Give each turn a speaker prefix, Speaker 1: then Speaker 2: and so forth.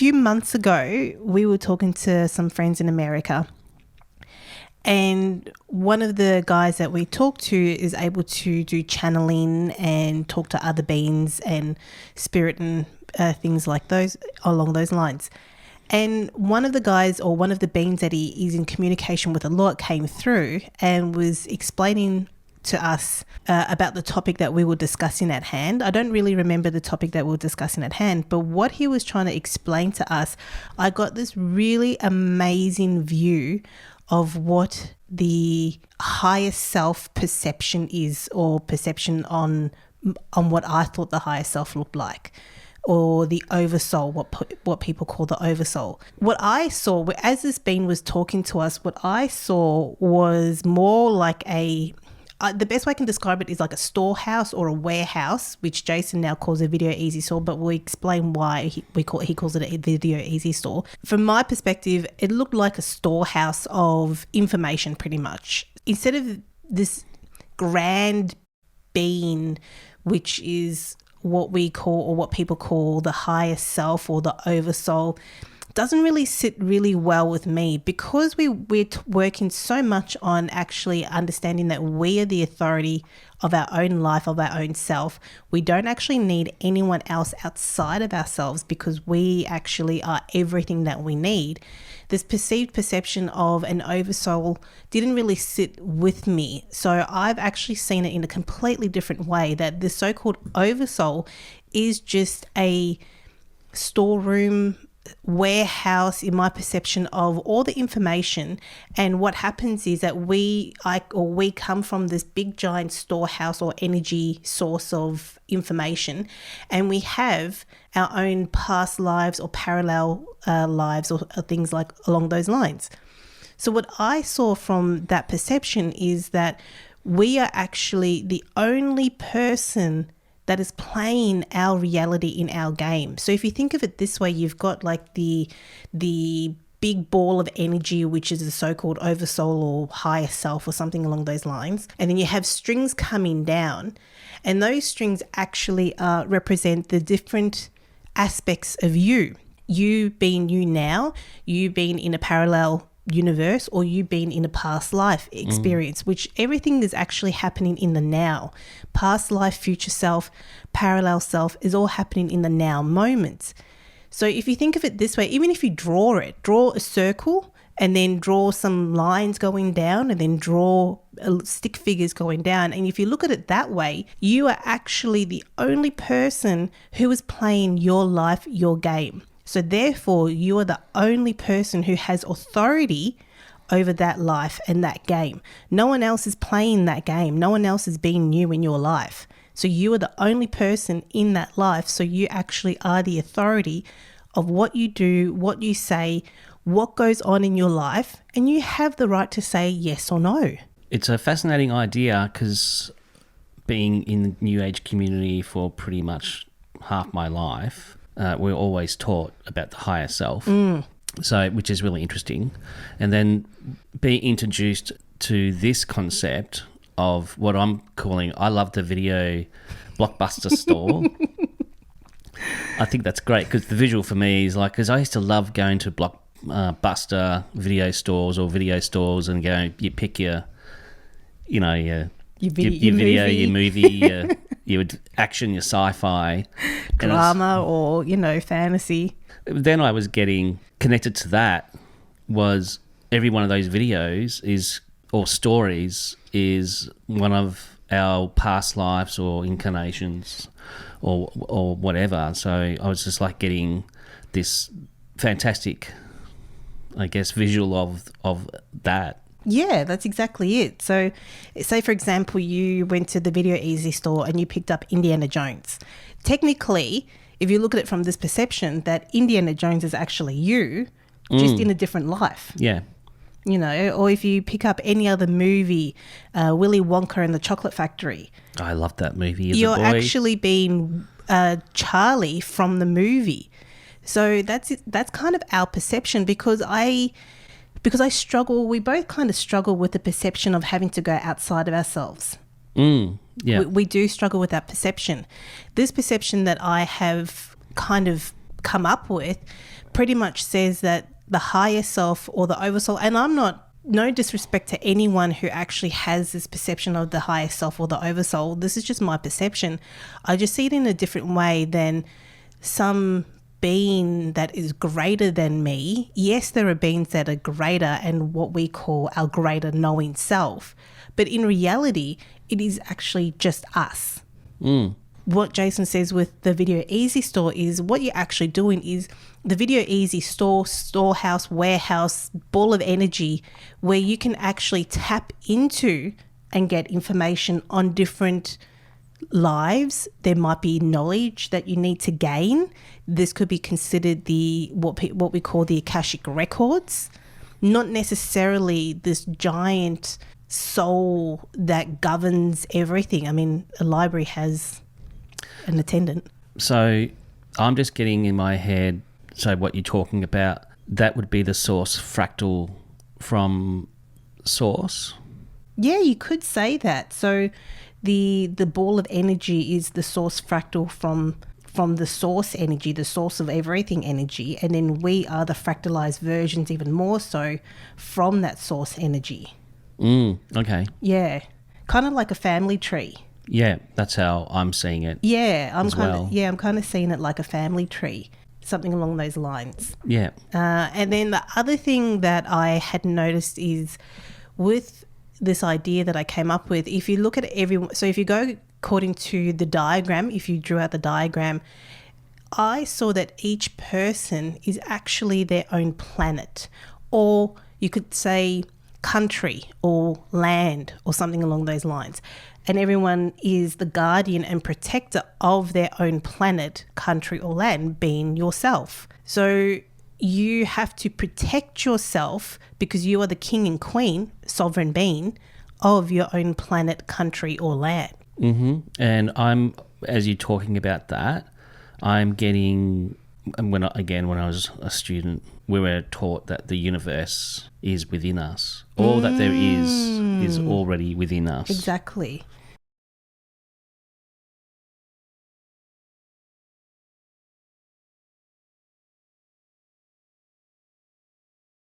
Speaker 1: few months ago, we were talking to some friends in America, and one of the guys that we talked to is able to do channeling and talk to other beings and spirit and things like those along those lines. And one of the guys, or one of the beings that he is in communication with a lot, came through and was explaining to us about the topic that we were discussing at hand. I don't really remember the topic that we were discussing at hand, but what he was trying to explain to us, I got this really amazing view of what the higher self perception is, or perception on what I thought the higher self looked like, or the oversoul, what people call the oversoul. What I saw, as this being was talking to us, what I saw was more like the best way I can describe it is like a storehouse or a warehouse, which Jason now calls a Video Easy Store, but we'll explain why he calls it a Video Easy Store. From my perspective, it looked like a storehouse of information pretty much. Instead of this grand being, which is what we call, or what people call, the higher self or the oversoul, doesn't really sit really well with me, because we're working so much on actually understanding that we are the authority of our own life, of our own self. We don't actually need anyone else outside of ourselves, because we actually are everything that we need. This perceived perception of an oversoul didn't really sit with me. So I've actually seen it in a completely different way, that the so-called oversoul is just a storeroom, warehouse, in my perception, of all the information. And what happens is that we come from this big giant storehouse or energy source of information, and we have our own past lives or parallel lives, or things like along those lines. So what I saw from that perception is that we are actually the only person that is playing our reality in our game. So if you think of it this way, you've got like the big ball of energy, which is the so-called oversoul or higher self or something along those lines. And then you have strings coming down, and those strings actually represent the different aspects of you. You being you now, you being in a parallel universe, or you being in a past life experience, which everything is actually happening in the now. Past life, future self, parallel self is all happening in the now moment. So if you think of it this way, even if you draw a circle and then draw some lines going down and then draw stick figures going down, and if you look at it that way, you are actually the only person who is playing your life, your game. So therefore, you are the only person who has authority over that life and that game. No one else is playing that game. No one else is being you in your life. So you are the only person in that life. So you actually are the authority of what you do, what you say, what goes on in your life, and you have the right to say yes or no.
Speaker 2: It's a fascinating idea, because being in the New Age community for pretty much half my life, we're always taught about the higher self, so which is really interesting. And then being introduced to this concept of what I'm calling, I love the video Blockbuster store. I think that's great, because the visual for me is like, because I used to love going to Blockbuster video stores or video stores and go, you pick your video, your movie, your action, your sci-fi.
Speaker 1: Drama or, fantasy.
Speaker 2: Then I was getting connected to that, was every one of those videos or stories is one of our past lives or incarnations or whatever. So I was just like getting this fantastic, I guess, visual of that.
Speaker 1: Yeah, that's exactly it. So say, for example, you went to the Video Easy Store and you picked up Indiana Jones. Technically, if you look at it from this perception, that Indiana Jones is actually you, just in a different life.
Speaker 2: Yeah.
Speaker 1: Or if you pick up any other movie, Willy Wonka and the Chocolate Factory.
Speaker 2: I loved that movie as a boy.
Speaker 1: You're actually being Charlie from the movie. So that's kind of our perception, because I struggle, we both kind of struggle with the perception of having to go outside of ourselves.
Speaker 2: Yeah.
Speaker 1: We do struggle with that perception. This perception that I have kind of come up with pretty much says that the higher self or the oversoul, and I'm not, no disrespect to anyone who actually has this perception of the higher self or the oversoul. This is just my perception. I just see it in a different way than some being that is greater than me. Yes, there are beings that are greater and what we call our greater knowing self. But in reality, it is actually just us. What Jason says with the Video Easy store is what you're actually doing is the Video Easy store, storehouse, warehouse, ball of energy where you can actually tap into and get information on different lives. There might be knowledge that you need to gain. This could be considered what we call the Akashic records, not necessarily this giant soul that governs everything. I mean, a library has an attendant.
Speaker 2: So I'm just getting in my head, so what you're talking about, that would be the source fractal from source?
Speaker 1: Yeah, you could say that. So the ball of energy is the source fractal from the source energy, the source of everything energy, and then we are the fractalized versions even more so from that source energy.
Speaker 2: Okay.
Speaker 1: Yeah. Kind of like a family tree.
Speaker 2: Yeah, that's how I'm seeing it.
Speaker 1: Yeah, I'm kind of seeing it like a family tree, something along those lines.
Speaker 2: Yeah.
Speaker 1: And then the other thing that I had noticed is with this idea that I came up with, if you look at everyone, so if you go according to the diagram, if you drew out the diagram, I saw that each person is actually their own planet, or you could say country or land or something along those lines. And everyone is the guardian and protector of their own planet, country or land, being yourself. So you have to protect yourself because you are the king and queen, sovereign being of your own planet, country or land.
Speaker 2: And I'm, as you're talking about that, I'm getting, when I was a student, we were taught that the universe is within us. All that there is already within us.
Speaker 1: Exactly.